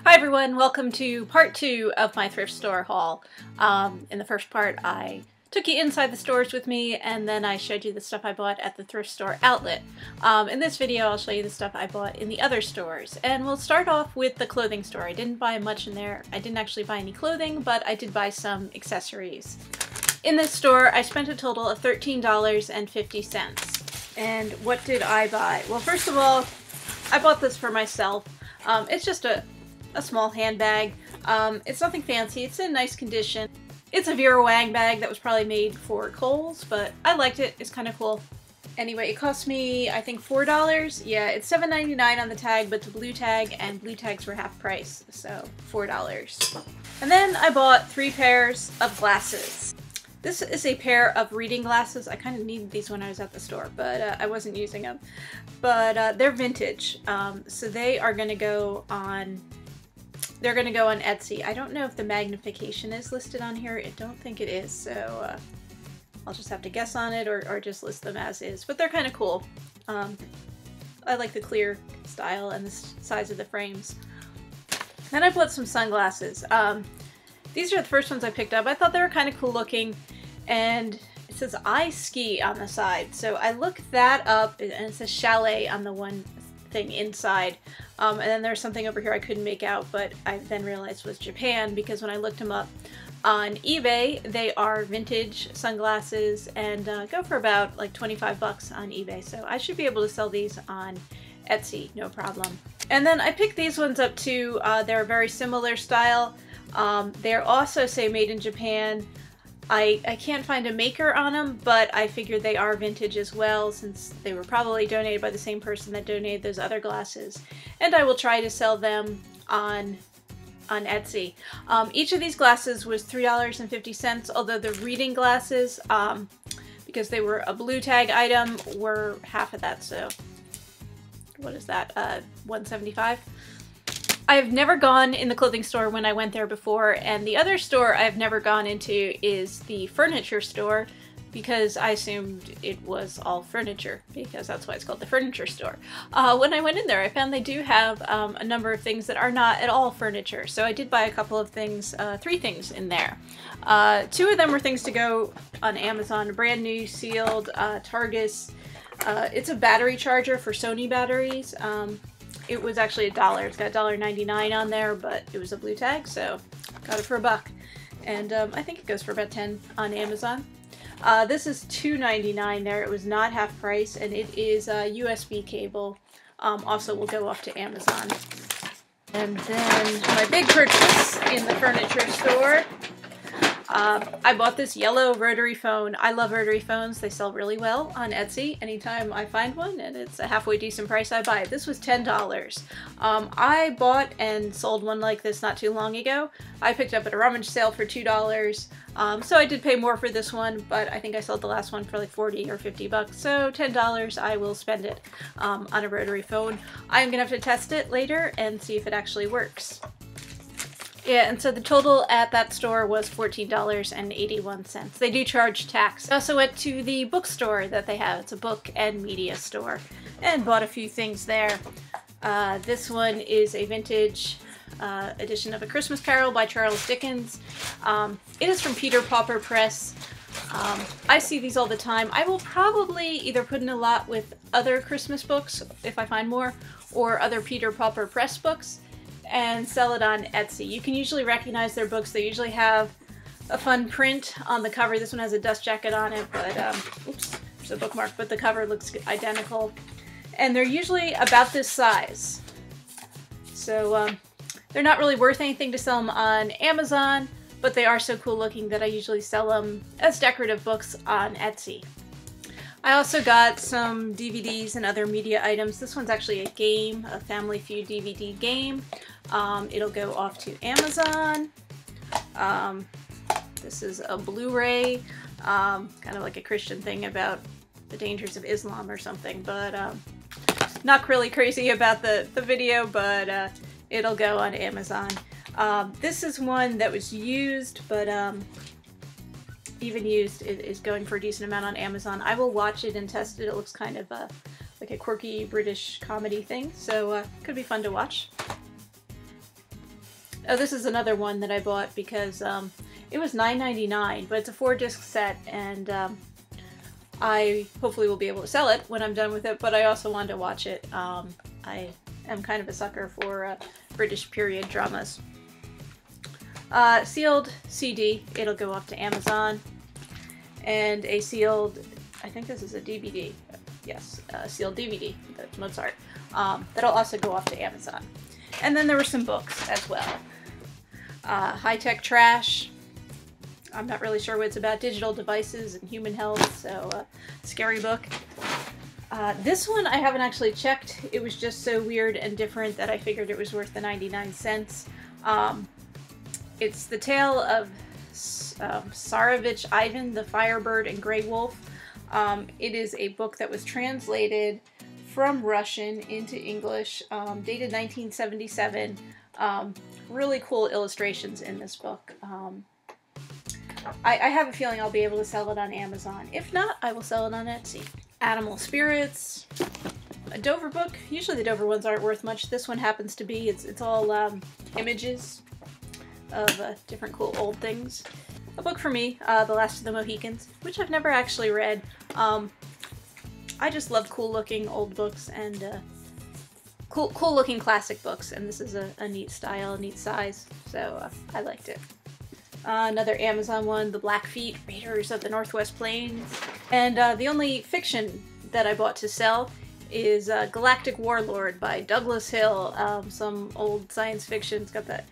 Hi everyone, welcome to part 2 of my thrift store haul. In the first part I took you inside the stores with me and then I showed you the stuff I bought at the thrift store outlet. In this video I'll show you the stuff I bought in the other stores, and we'll start off with the clothing store. I didn't buy much in there. I didn't actually buy any clothing, but I did buy some accessories. In this store I spent a total of $13.50. And what did I buy? Well, first of all, I bought this for myself. It's just a small handbag. It's nothing fancy. It's in nice condition. It's a Vera Wang bag that was probably made for Kohl's, but I liked it. It's kind of cool. Anyway, it cost me, I think, $4. Yeah, it's $7.99 on the tag, but the blue tag and blue tags were half price, so $4. And then I bought 3 pairs of glasses. This is a pair of reading glasses. I kind of needed these when I was at the store, but I wasn't using them. But they're vintage, so they are going to go on. They're going to go on Etsy. I don't know if the magnification is listed on here. I don't think it is, so I'll just have to guess on it or just list them as is. But they're kind of cool. I like the clear style and the size of the frames. Then I bought some sunglasses. These are the first ones I picked up. I thought they were kind of cool looking, and it says I ski on the side. So I looked that up, and it says chalet on the one thing inside. And then there's something over here I couldn't make out, but I then realized was Japan, because when I looked them up on eBay, they are vintage sunglasses and go for about like 25 bucks on eBay. So I should be able to sell these on Etsy, no problem. And then I picked these ones up too. They're a very similar style. They're also, say, made in Japan. I can't find a maker on them, but I figured they are vintage as well, since they were probably donated by the same person that donated those other glasses. And I will try to sell them on Etsy. Each of these glasses was $3.50, although the reading glasses, because they were a blue tag item, were half of that, so what is that, $1.75? I've never gone in the clothing store when I went there before, and the other store I've never gone into is the furniture store, because I assumed it was all furniture, because that's why it's called the furniture store. When I went in there, I found they do have a number of things that are not at all furniture, so I did buy a couple of things, 3 things in there. 2 of them were things to go on Amazon, brand new, sealed, Targus. It's a battery charger for Sony batteries. It was actually $1. It's got $1.99 on there, but it was a blue tag, so got it for $1. And I think it goes for about $10 on Amazon. This is $2.99 there. It was not half price, and it is a USB cable. Also will go off to Amazon. And then my big purchase in the furniture store. I bought this yellow rotary phone. I love rotary phones. They sell really well on Etsy. Anytime I find one and it's a halfway decent price, I buy it. This was $10. I bought and sold one like this not too long ago. I picked up at a rummage sale for $2. So I did pay more for this one, but I think I sold the last one for like 40 or 50 bucks. So $10, I will spend it on a rotary phone. I'm gonna have to test it later and see if it actually works. Yeah, and so the total at that store was $14.81. They do charge tax. I also went to the bookstore that they have. It's a book and media store, and bought a few things there. This one is a vintage edition of A Christmas Carol by Charles Dickens. It is from Peter Pauper Press. I see these all the time. I will probably either put in a lot with other Christmas books, if I find more, or other Peter Pauper Press books, and sell it on Etsy. You can usually recognize their books. They usually have a fun print on the cover. This one has a dust jacket on it, but oops, there's a bookmark, but the cover looks identical. And they're usually about this size. So they're not really worth anything to sell them on Amazon, but they are so cool looking that I usually sell them as decorative books on Etsy. I also got some DVDs and other media items. This one's actually a game, a Family Feud DVD game. It'll go off to Amazon. This is a Blu-ray, kind of like a Christian thing about the dangers of Islam or something, but not really crazy about the video, but it'll go on Amazon. This is one that was used, but even used is going for a decent amount on Amazon. I will watch it and test it. It looks kind of like a quirky British comedy thing, so could be fun to watch. Oh, this is another one that I bought because it was $9.99, but it's a 4-disc set, and I hopefully will be able to sell it when I'm done with it, but I also wanted to watch it. I am kind of a sucker for British period dramas. Sealed CD, it'll go up to Amazon, and a sealed, I think this is a DVD, yes, sealed DVD, that's Mozart, that'll also go off to Amazon. And then there were some books as well. High-tech trash, I'm not really sure what it's about, digital devices and human health, so scary book. This one I haven't actually checked. It was just so weird and different that I figured it was worth the 99 cents. It's the tale of Tsarevich Ivan, the Firebird and Grey Wolf. It is a book that was translated from Russian into English, dated 1977. Really cool illustrations in this book. I have a feeling I'll be able to sell it on Amazon. If not, I will sell it on Etsy. Animal Spirits. A Dover book. Usually the Dover ones aren't worth much. This one happens to be. It's all images of different cool old things. A book for me, The Last of the Mohicans, which I've never actually read. I just love cool looking old books and cool looking classic books, and this is a neat style, a neat size, so I liked it. Another Amazon one, The Blackfeet, Raiders of the Northwest Plains. And the only fiction that I bought to sell is Galactic Warlord by Douglas Hill. Some old science fiction. It's got that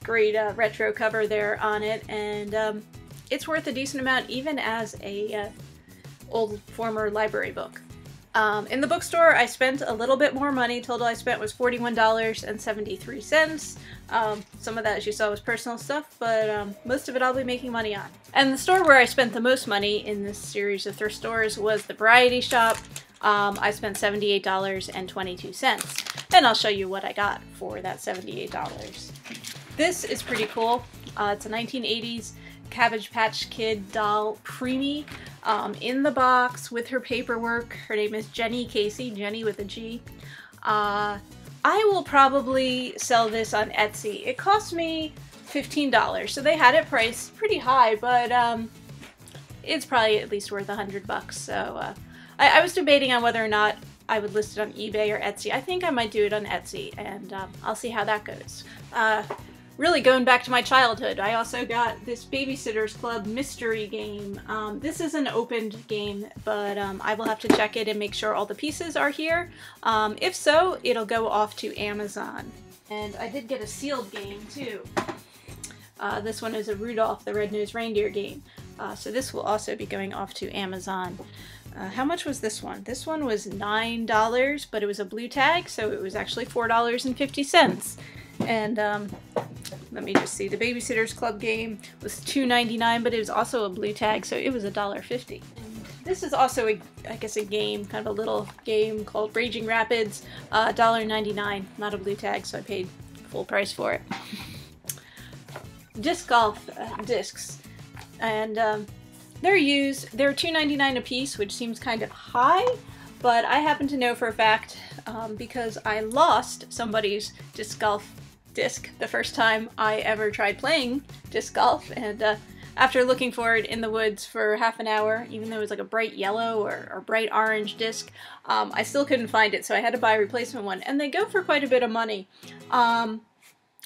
great retro cover there on it, and it's worth a decent amount even as a old former library book. In the bookstore, I spent a little bit more money. Total I spent was $41.73. Some of that, as you saw, was personal stuff, but most of it I'll be making money on. And the store where I spent the most money in this series of thrift stores was the Variety Shop. I spent $78.22, and I'll show you what I got for that $78. This is pretty cool. It's a 1980s Cabbage Patch Kid doll preemie. In the box with her paperwork. Her name is Jenny Casey, Jenny with a G. I will probably sell this on Etsy. It cost me $15, so they had it priced pretty high, but it's probably at least worth $100. So I was debating on whether or not I would list it on eBay or Etsy. I think I might do it on Etsy, and I'll see how that goes. Really going back to my childhood, I also got this Babysitter's Club mystery game. This is an opened game, but I will have to check it and make sure all the pieces are here. If so, it'll go off to Amazon. And I did get a sealed game too. This one is a Rudolph the Red-Nosed Reindeer game. So this will also be going off to Amazon. How much was this one? This one was $9, but it was a blue tag, so it was actually $4.50. And let me just see, the Babysitter's Club game was $2.99, but it was also a blue tag, so it was $1.50. This is also, I guess, a game, kind of a little game called Raging Rapids, $1.99, not a blue tag, so I paid full price for it. Disc golf discs, and they're used. They're $2.99 a piece, which seems kind of high, but I happen to know for a fact because I lost somebody's disc golf disc the first time I ever tried playing disc golf, and after looking for it in the woods for half an hour, even though it was like a bright yellow or bright orange disc, I still couldn't find it, so I had to buy a replacement one, and they go for quite a bit of money. I'm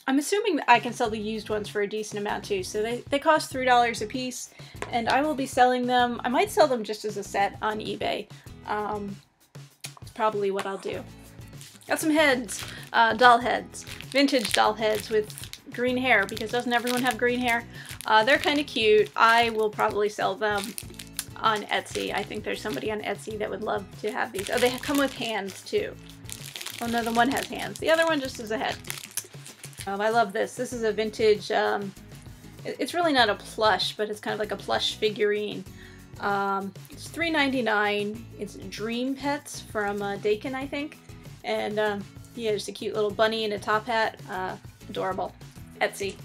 assuming that I can sell the used ones for a decent amount too, so they cost $3 a piece, and I will be selling them. I might sell them just as a set on eBay. It's probably what I'll do. Got some heads, doll heads, vintage doll heads with green hair, because doesn't everyone have green hair? They're kind of cute. I will probably sell them on Etsy. I think there's somebody on Etsy that would love to have these. Oh, they come with hands too. Oh no, the one has hands. The other one just is a head. I love this. This is a vintage, it's really not a plush, but it's kind of like a plush figurine. It's $3.99. It's Dream Pets from Dakin, I think. And yeah, just a cute little bunny in a top hat. Adorable. Etsy.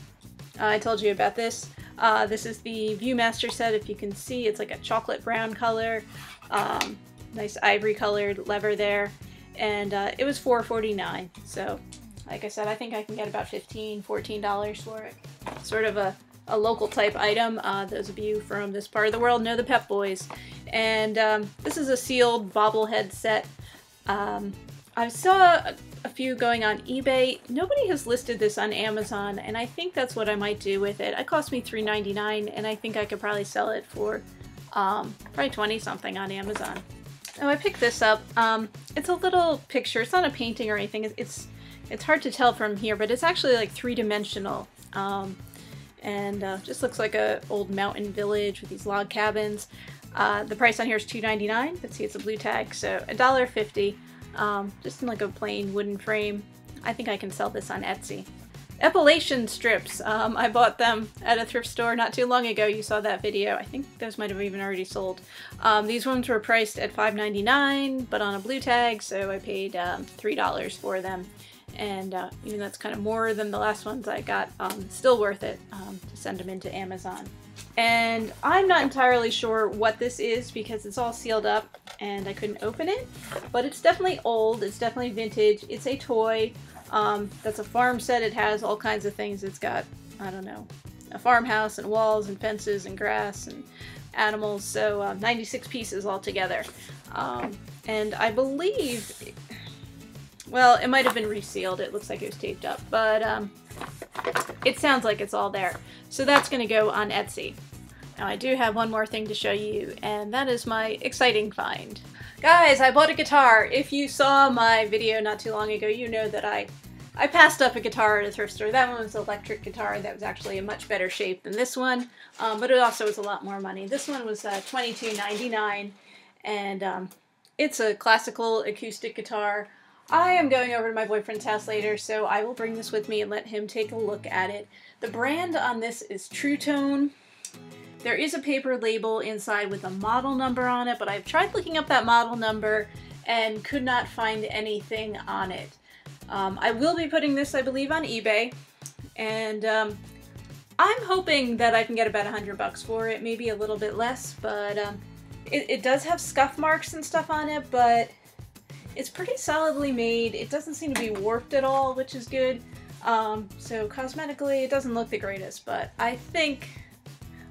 I told you about this. This is the Viewmaster set. If you can see, it's like a chocolate brown color. Nice ivory colored lever there. And it was $4.49. So Like I said, I think I can get about $15, $14 for it. Sort of a local type item. Those of you from this part of the world know the Pep Boys. And this is a sealed bobblehead set. I saw a few going on eBay. Nobody has listed this on Amazon, and I think that's what I might do with it. It cost me $3.99, and I think I could probably sell it for probably 20 something on Amazon. Oh, I picked this up. It's a little picture. It's not a painting or anything. It's hard to tell from here, but it's actually like three-dimensional. And just looks like a old mountain village with these log cabins. The price on here is $2.99, but see it's a blue tag, so $1.50. Just in like a plain wooden frame. I think I can sell this on Etsy. Epilation strips. I bought them at a thrift store not too long ago. You saw that video. I think those might have even already sold. These ones were priced at $5.99, but on a blue tag, so I paid $3 for them. And even that's kind of more than the last ones I got, still worth it to send them into Amazon. And I'm not entirely sure what this is because it's all sealed up and I couldn't open it, but it's definitely old, it's definitely vintage, it's a toy. That's a farm set. It has all kinds of things. It's got, I don't know, a farmhouse and walls and fences and grass and animals, so 96 pieces altogether. And I believe, well, it might have been resealed. It looks like it was taped up, but it sounds like it's all there. So that's going to go on Etsy. Now I do have one more thing to show you, and that is my exciting find. Guys, I bought a guitar. If you saw my video not too long ago, you know that I passed up a guitar at a thrift store. That one was an electric guitar that was actually in much better shape than this one, but it also was a lot more money. This one was $22.99, and it's a classical acoustic guitar. I am going over to my boyfriend's house later, so I will bring this with me and let him take a look at it. The brand on this is True Tone. There is a paper label inside with a model number on it, but I've tried looking up that model number and could not find anything on it. I will be putting this, I believe, on eBay, and I'm hoping that I can get about $100 for it, maybe a little bit less, but it does have scuff marks and stuff on it, but it's pretty solidly made. It doesn't seem to be warped at all, which is good. So cosmetically, it doesn't look the greatest, but I think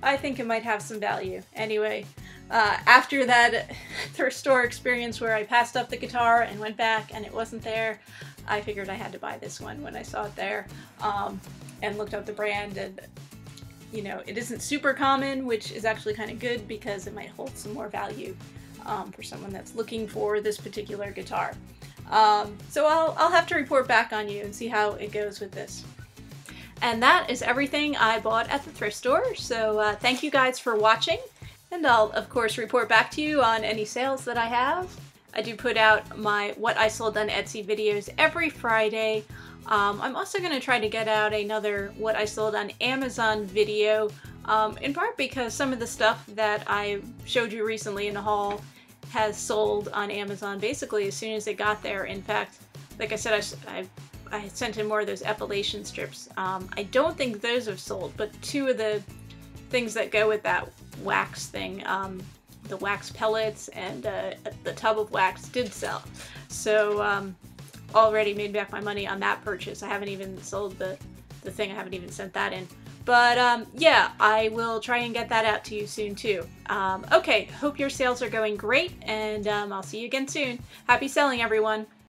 it might have some value. Anyway, after that thrift store experience where I passed up the guitar and went back and it wasn't there, I figured I had to buy this one when I saw it there, and looked up the brand, and you know, it isn't super common, which is actually kind of good because it might hold some more value for someone that's looking for this particular guitar. So I'll have to report back on you and see how it goes with this. And that is everything I bought at the thrift store, so thank you guys for watching, and I'll of course report back to you on any sales that I have. I do put out my What I Sold on Etsy videos every Friday. I'm also going to try to get out another What I Sold on Amazon video, in part because some of the stuff that I showed you recently in the haul has sold on Amazon basically as soon as it got there. In fact, like I said, I sent in more of those epilation strips. I don't think those have sold, but two of the things that go with that wax thing, the wax pellets and the tub of wax did sell. So already made back my money on that purchase. I haven't even sold the thing. I haven't even sent that in. But yeah, I will try and get that out to you soon too. Okay, hope your sales are going great, and I'll see you again soon. Happy selling, everyone!